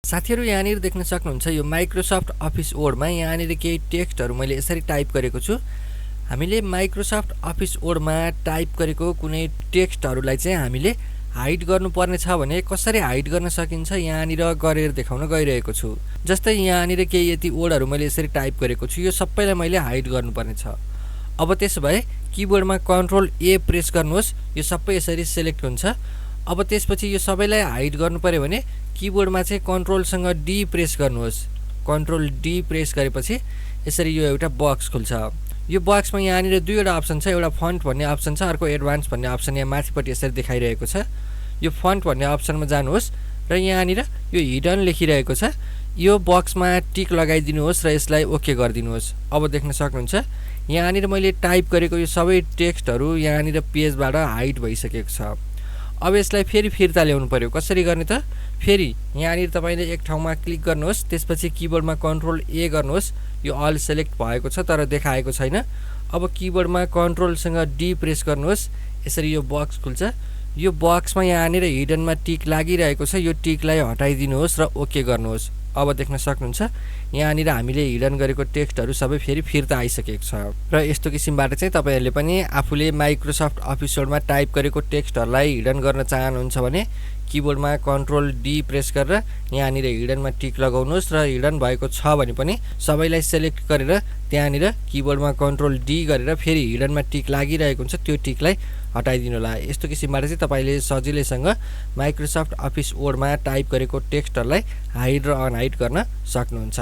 साथीहरु यहाँनिर देख्न सक्नुहुन्छ यो माइक्रोसफ्ट अफिस वर्डमा यहाँनिर केही टेक्स्टहरु मैले यसरी टाइप गरेको छु। हामीले माइक्रोसफ्ट अफिस वर्डमा टाइप गरेको कुनै टेक्स्टहरुलाई चाहिँ हामीले हाइड गर्नुपर्ने छ भने कसरी हाइड गर्न सकिन्छ यहाँनिर गरेर देखाउन गइरहेको छु। जस्तै यहाँनिर केही यति वर्डहरु मैले यसरी टाइप गरेको छु, यो सबैलाई मैले हाइड गर्नुपर्ने छ। अब त्यसोभए किबोर्डमा कन्ट्रोल ए प्रेस गर्नुहोस्, यो सबै यसरी सिलेक्ट हुन्छ। अब त्यसपछि यो सबैलाई हाइड गर्नु पर्यो भने किबोर्डमा चाहिँ कन्ट्रोलसँग डी प्रेस गर्नुहोस्। कन्ट्रोल डी प्रेस गरेपछि यसरी यो एउटा बक्स खुल्छ। यो बक्समा यहाँनिर दुईवटा अप्सन छ, एउटा फन्ट भन्ने अप्सन छ, अर्को एडभान्स भन्ने अप्सन यहाँ माथिपट्टि यसरी देखाइरहेको छ। यो फन्ट भन्ने अप्सनमा जानुहोस् र यहाँनिर यो हिडन लेखिरहेको छ, यो बक्समा टिक लगाइदिनुहोस् र यसलाई ओके गरिदिनुहोस्। अब देख्न सक्नुहुन्छ यहाँनिर मैले टाइप गरेको यो सबै टेक्स्टहरु यहाँनिर पेजबाट हाइड भइसकेको छ। अब यसलाई फेरि फिर्ता ल्याउनु पर्यो। कसरी गर्ने त? फेरि यहाँनिर तपाईले एक ठाउँमा क्लिक गर्नुहोस्, त्यसपछि किबोर्डमा कन्ट्रोल ए गर्नुहोस्। यो अल सेलेक्ट भएको छ तर देखाएको छैन। अब किबोर्डमा कन्ट्रोलसँग डी प्रेस गर्नुहोस्, यसरी यो बक्स खुल्छ। यो बक्समा यहाँनिर हिडनमा टिक लागिरहेको छ, यो टिकलाई हटाइदिनुहोस् र ओके गर्नुहोस्। अब देख्न सक्नुहुन्छ यहाँनिर हामीले हिडन गरेको टेक्स्टहरु सबै फेरि फिर्ता आइसकेको छ। र यस्तो किसिमबाट चाहिँ तपाईहरुले पनि आफूले माइक्रोसफ्ट अफिस वर्डमा टाइप गरेको टेक्स्टहरुलाई हिडन गर्न चाहनुहुन्छ भने किबोर्डमा कन्ट्रोल डी प्रेस गरेर यहाँनिर हिडनमा टिक लगाउनुहोस् र हिडन भएको छ भने पनि सबैलाई सिलेक्ट गरेर त्यहाँनिर किबोर्डमा कन्ट्रोल डी गरेर फेरि हिडनमा टिक लागिरहेको हुन्छ, त्यो टिकलाई हटाइदिनु होला। यस्तो किसिमबाट चाहिँ तपाईले सजिलैसँग माइक्रोसफ्ट अफिस वर्डमा टाइप गरेको टेक्स्टहरुलाई हाइड र अनहाइड गर्न सक्नुहुन्छ।